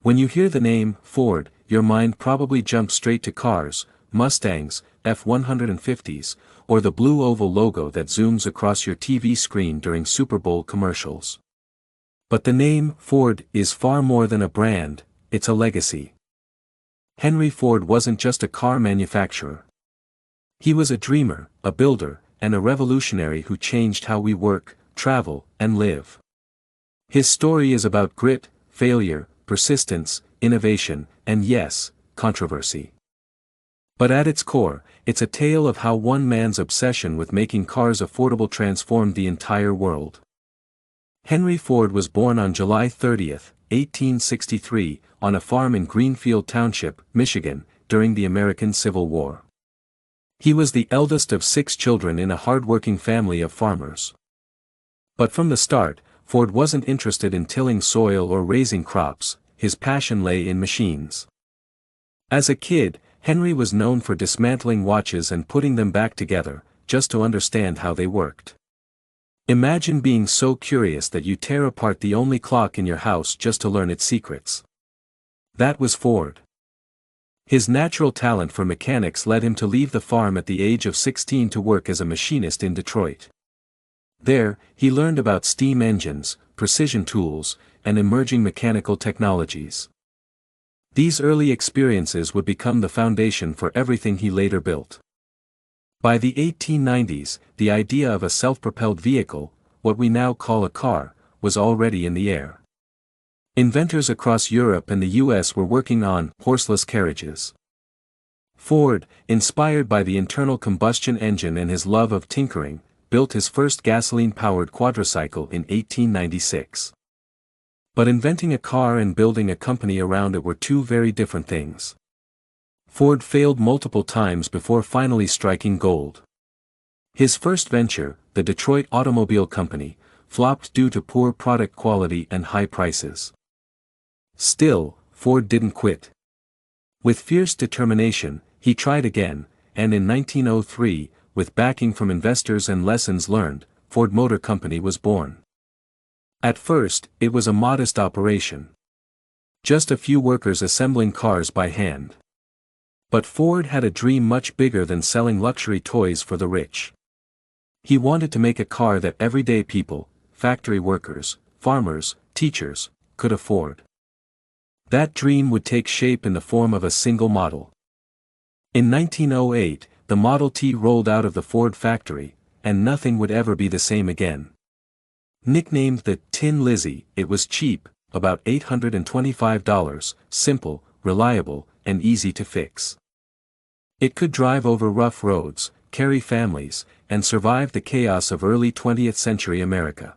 When you hear the name Ford, your mind probably jumps straight to cars, Mustangs, F-150s, or the blue oval logo that zooms across your TV screen during Super Bowl commercials. But the name Ford is far more than a brand, it's a legacy. Henry Ford wasn't just a car manufacturer. He was a dreamer, a builder, and a revolutionary who changed how we work, travel, and live. His story is about grit, failure, persistence, innovation, and yes, controversy. But at its core, it's a tale of how one man's obsession with making cars affordable transformed the entire world. Henry Ford was born on July 30, 1863, on a farm in Greenfield Township, Michigan, during the American Civil War. He was the eldest of 6 children in a hard-working family of farmers. But from the start, Ford wasn't interested in tilling soil or raising crops, his passion lay in machines. As a kid, Henry was known for dismantling watches and putting them back together, just to understand how they worked. Imagine being so curious that you tear apart the only clock in your house just to learn its secrets. That was Ford. His natural talent for mechanics led him to leave the farm at the age of 16 to work as a machinist in Detroit. There, he learned about steam engines, precision tools, and emerging mechanical technologies. These early experiences would become the foundation for everything he later built. By the 1890s, the idea of a self-propelled vehicle, what we now call a car, was already in the air. Inventors across Europe and the US were working on horseless carriages. Ford, inspired by the internal combustion engine and his love of tinkering, built his first gasoline-powered quadricycle in 1896. But inventing a car and building a company around it were two very different things. Ford failed multiple times before finally striking gold. His first venture, the Detroit Automobile Company, flopped due to poor product quality and high prices. Still, Ford didn't quit. With fierce determination, he tried again, and in 1903, with backing from investors and lessons learned, Ford Motor Company was born. At first, it was a modest operation. Just a few workers assembling cars by hand. But Ford had a dream much bigger than selling luxury toys for the rich. He wanted to make a car that everyday people, factory workers, farmers, teachers, could afford. That dream would take shape in the form of a single model. In 1908, the Model T rolled out of the Ford factory, and nothing would ever be the same again. Nicknamed the Tin Lizzie, it was cheap, about $825, simple, reliable, and easy to fix. It could drive over rough roads, carry families, and survive the chaos of early 20th century America.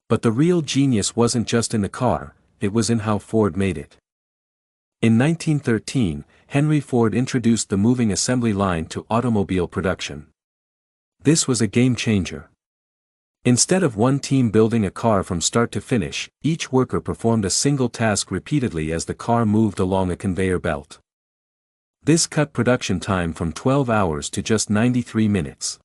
But the real genius wasn't just in the car, it was in how Ford made it. In 1913, Henry Ford introduced the moving assembly line to automobile production. This was a game changer. Instead of one team building a car from start to finish, each worker performed a single task repeatedly as the car moved along a conveyor belt. This cut production time from 12 hours to just 93 minutes.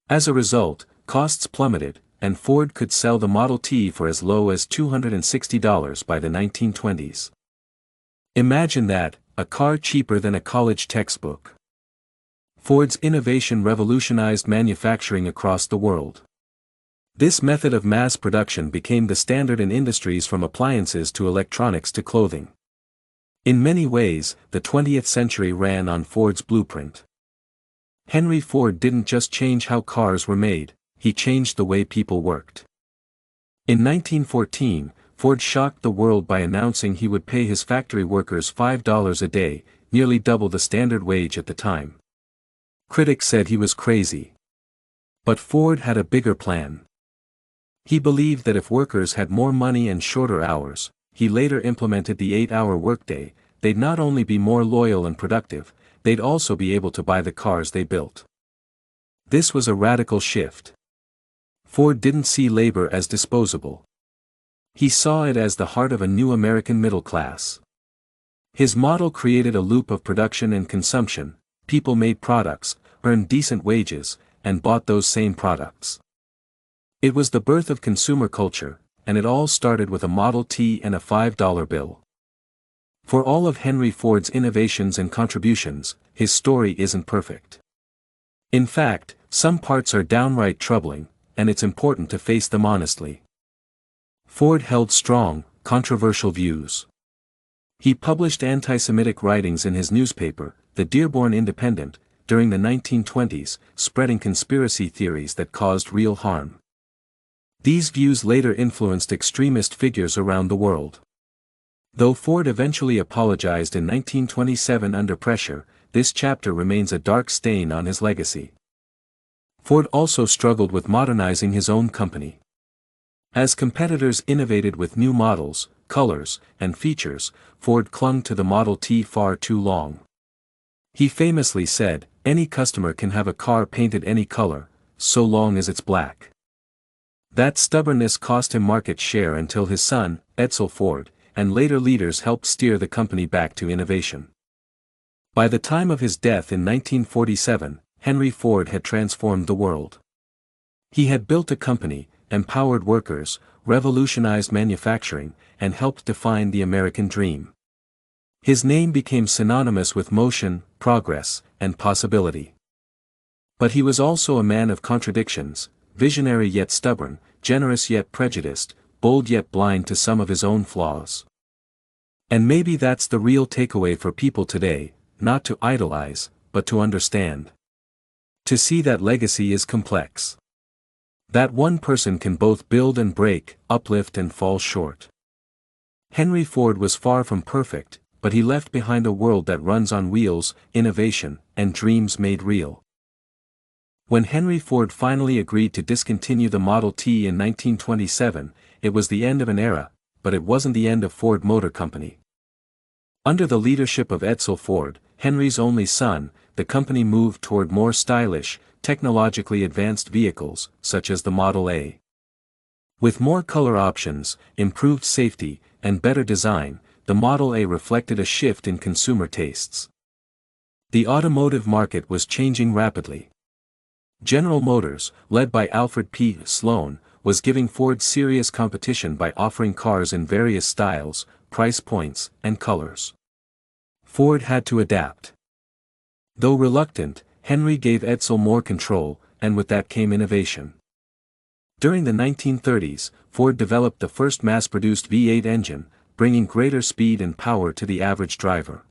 As a result, costs plummeted, and Ford could sell the Model T for as low as $260 by the 1920s. Imagine that, a car cheaper than a college textbook. Ford's innovation revolutionized manufacturing across the world. This method of mass production became the standard in industries from appliances to electronics to clothing. In many ways, the 20th century ran on Ford's blueprint. Henry Ford didn't just change how cars were made, he changed the way people worked. In 1914, Ford shocked the world by announcing he would pay his factory workers $5 a day, nearly double the standard wage at the time. Critics said he was crazy. But Ford had a bigger plan. He believed that if workers had more money and shorter hours, he later implemented the 8-hour workday, they'd not only be more loyal and productive, they'd also be able to buy the cars they built. This was a radical shift. Ford didn't see labor as disposable. He saw it as the heart of a new American middle class. His model created a loop of production and consumption, people made products, earned decent wages, and bought those same products. It was the birth of consumer culture, and it all started with a Model T and a $5 bill. For all of Henry Ford's innovations and contributions, his story isn't perfect. In fact, some parts are downright troubling, and it's important to face them honestly. Ford held strong, controversial views. He published anti-Semitic writings in his newspaper, the Dearborn Independent, during the 1920s, spreading conspiracy theories that caused real harm. These views later influenced extremist figures around the world. Though Ford eventually apologized in 1927 under pressure, this chapter remains a dark stain on his legacy. Ford also struggled with modernizing his own company. As competitors innovated with new models, colors, and features, Ford clung to the Model T far too long. He famously said, "Any customer can have a car painted any color, so long as it's black." That stubbornness cost him market share until his son, Edsel Ford, and later leaders helped steer the company back to innovation. By the time of his death in 1947, Henry Ford had transformed the world. He had built a company, empowered workers, revolutionized manufacturing, and helped define the American dream. His name became synonymous with motion, progress, and possibility. But he was also a man of contradictions, visionary yet stubborn, generous yet prejudiced, bold yet blind to some of his own flaws. And maybe that's the real takeaway for people today, not to idolize, but to understand. To see that legacy is complex. That one person can both build and break, uplift and fall short. Henry Ford was far from perfect, but he left behind a world that runs on wheels, innovation, and dreams made real. When Henry Ford finally agreed to discontinue the Model T in 1927, it was the end of an era, but it wasn't the end of Ford Motor Company. Under the leadership of Edsel Ford, Henry's only son, the company moved toward more stylish, technologically advanced vehicles, such as the Model A. With more color options, improved safety, and better design, the Model A reflected a shift in consumer tastes. The automotive market was changing rapidly. General Motors, led by Alfred P. Sloan, was giving Ford serious competition by offering cars in various styles, price points, and colors. Ford had to adapt. Though reluctant, Henry gave Edsel more control, and with that came innovation. During the 1930s, Ford developed the first mass-produced V8 engine, bringing greater speed and power to the average driver.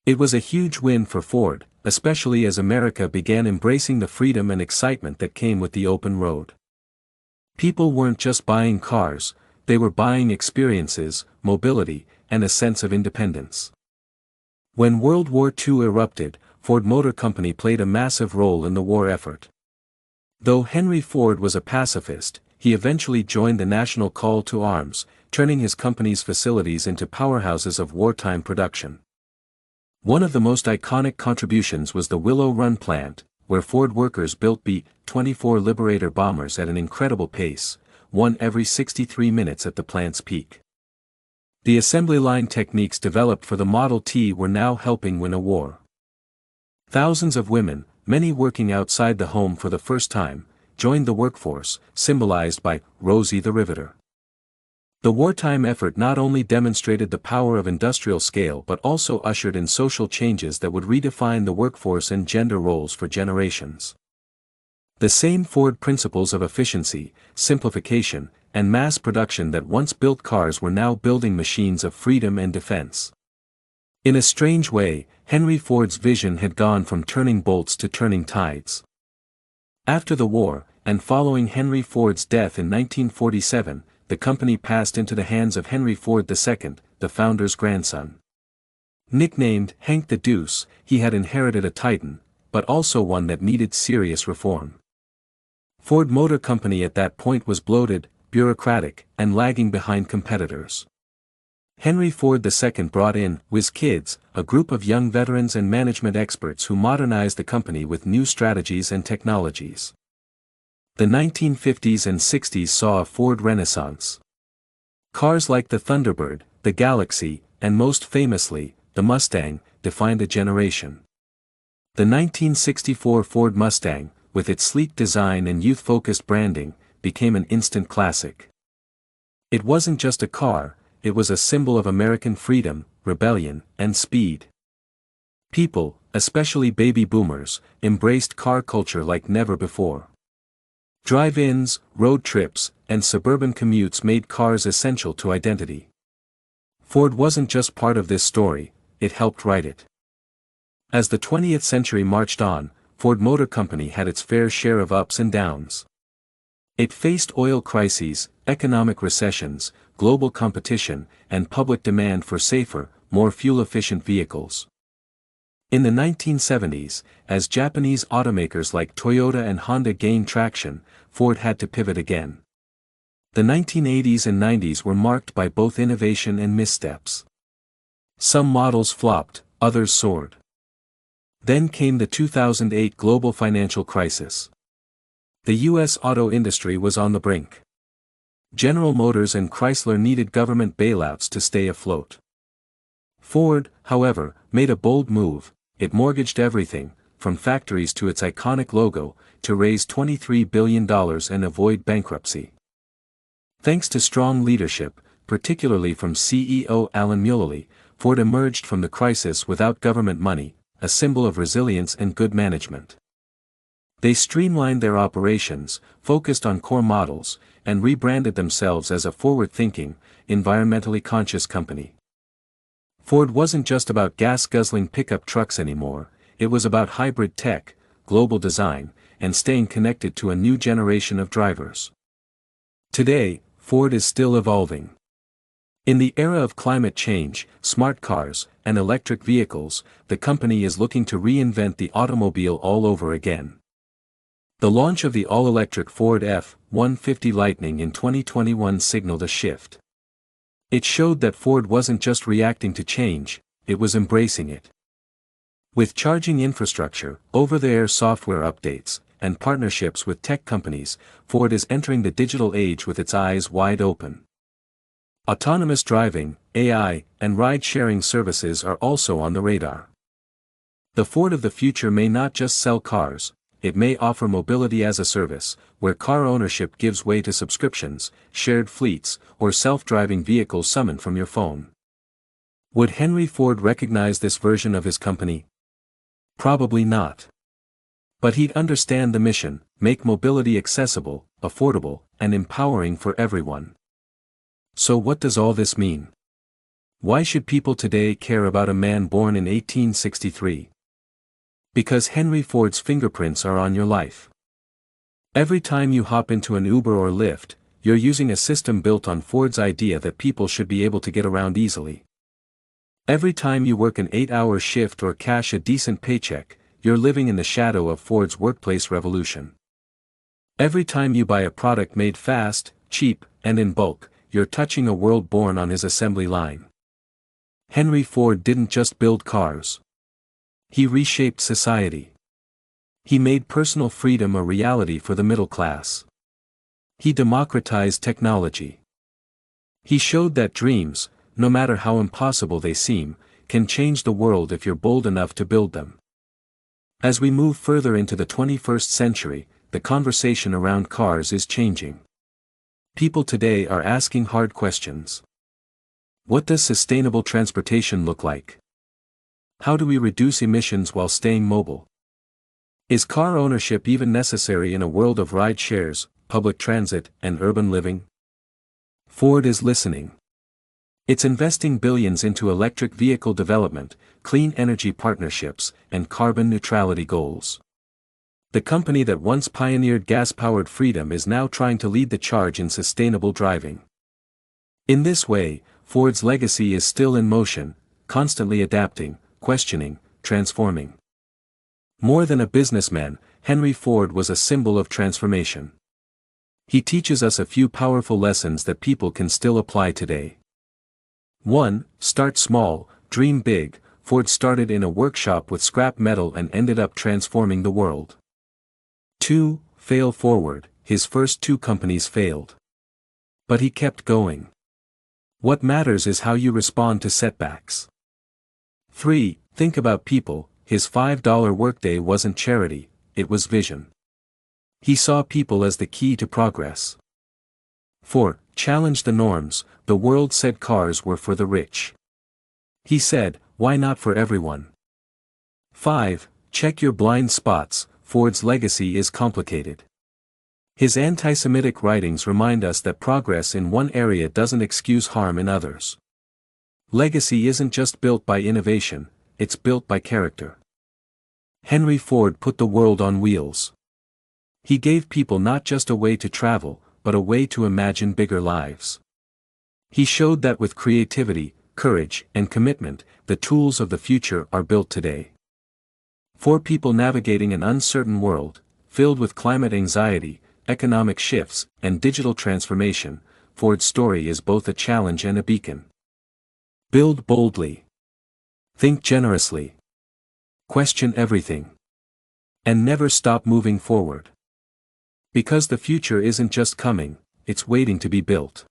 It was a huge win for Ford, especially as America began embracing the freedom and excitement that came with the open road. People weren't just buying cars, they were buying experiences, mobility, and a sense of independence. When World War II erupted, Ford Motor Company played a massive role in the war effort. Though Henry Ford was a pacifist, he eventually joined the national call to arms, turning his company's facilities into powerhouses of wartime production. One of the most iconic contributions was the Willow Run plant, where Ford workers built B-24 Liberator bombers at an incredible pace, one every 63 minutes at the plant's peak. The assembly line techniques developed for the Model T were now helping win a war. Thousands of women, many working outside the home for the first time, joined the workforce, symbolized by Rosie the Riveter. The wartime effort not only demonstrated the power of industrial scale but also ushered in social changes that would redefine the workforce and gender roles for generations. The same Ford principles of efficiency, simplification, and mass production that once built cars were now building machines of freedom and defense. In a strange way, Henry Ford's vision had gone from turning bolts to turning tides. After the war, and following Henry Ford's death in 1947, the company passed into the hands of Henry Ford II, the founder's grandson. Nicknamed Hank the Deuce, he had inherited a titan, but also one that needed serious reform. Ford Motor Company at that point was bloated, bureaucratic, and lagging behind competitors. Henry Ford II brought in Whiz Kids, a group of young veterans and management experts who modernized the company with new strategies and technologies. The 1950s and 60s saw a Ford renaissance. Cars like the Thunderbird, the Galaxy, and most famously, the Mustang, defined a generation. The 1964 Ford Mustang, with its sleek design and youth-focused branding, became an instant classic. It wasn't just a car, it was a symbol of American freedom, rebellion, and speed. People, especially baby boomers, embraced car culture like never before. Drive-ins, road trips, and suburban commutes made cars essential to identity. Ford wasn't just part of this story, it helped write it. As the 20th century marched on, Ford Motor Company had its fair share of ups and downs. It faced oil crises, economic recessions, global competition, and public demand for safer, more fuel-efficient vehicles. In the 1970s, as Japanese automakers like Toyota and Honda gained traction, Ford had to pivot again. The 1980s and 90s were marked by both innovation and missteps. Some models flopped, others soared. Then came the 2008 global financial crisis. The U.S. auto industry was on the brink. General Motors and Chrysler needed government bailouts to stay afloat. Ford, however, made a bold move. It mortgaged everything, from factories to its iconic logo, to raise $23 billion and avoid bankruptcy. Thanks to strong leadership, particularly from CEO Alan Mulally, Ford emerged from the crisis without government money, a symbol of resilience and good management. They streamlined their operations, focused on core models, and rebranded themselves as a forward-thinking, environmentally conscious company. Ford wasn't just about gas-guzzling pickup trucks anymore, it was about hybrid tech, global design, and staying connected to a new generation of drivers. Today, Ford is still evolving. In the era of climate change, smart cars, and electric vehicles, the company is looking to reinvent the automobile all over again. The launch of the all-electric Ford F-150 Lightning in 2021 signaled a shift. It showed that Ford wasn't just reacting to change, it was embracing it. With charging infrastructure, over-the-air software updates, and partnerships with tech companies, Ford is entering the digital age with its eyes wide open. Autonomous driving, AI, and ride-sharing services are also on the radar. The Ford of the future may not just sell cars, it may offer mobility as a service, where car ownership gives way to subscriptions, shared fleets, or self-driving vehicles summoned from your phone. Would Henry Ford recognize this version of his company? Probably not. But he'd understand the mission: make mobility accessible, affordable, and empowering for everyone. So what does all this mean? Why should people today care about a man born in 1863? Because Henry Ford's fingerprints are on your life. Every time you hop into an Uber or Lyft, you're using a system built on Ford's idea that people should be able to get around easily. Every time you work an 8-hour shift or cash a decent paycheck, you're living in the shadow of Ford's workplace revolution. Every time you buy a product made fast, cheap, and in bulk, you're touching a world born on his assembly line. Henry Ford didn't just build cars. He reshaped society. He made personal freedom a reality for the middle class. He democratized technology. He showed that dreams, no matter how impossible they seem, can change the world if you're bold enough to build them. As we move further into the 21st century, the conversation around cars is changing. People today are asking hard questions. What does sustainable transportation look like? How do we reduce emissions while staying mobile? Is car ownership even necessary in a world of ride shares, public transit, and urban living? Ford is listening. It's investing billions into electric vehicle development, clean energy partnerships, and carbon neutrality goals. The company that once pioneered gas-powered freedom is now trying to lead the charge in sustainable driving. In this way, Ford's legacy is still in motion, constantly adapting, questioning, transforming. More than a businessman, Henry Ford was a symbol of transformation. He teaches us a few powerful lessons that people can still apply today. 1. Start small, dream big. Ford started in a workshop with scrap metal and ended up transforming the world. 2. Fail forward. His first 2 companies failed. But he kept going. What matters is how you respond to setbacks. 3. Think about people. His $5 workday wasn't charity, it was vision. He saw people as the key to progress. 4. Challenge the norms. The world said cars were for the rich. He said, why not for everyone? 5. Check your blind spots. Ford's legacy is complicated. His anti-Semitic writings remind us that progress in one area doesn't excuse harm in others. Legacy isn't just built by innovation, it's built by character. Henry Ford put the world on wheels. He gave people not just a way to travel, but a way to imagine bigger lives. He showed that with creativity, courage, and commitment, the tools of the future are built today. For people navigating an uncertain world, filled with climate anxiety, economic shifts, and digital transformation, Ford's story is both a challenge and a beacon. Build boldly. Think generously. Question everything. And never stop moving forward. Because the future isn't just coming, it's waiting to be built.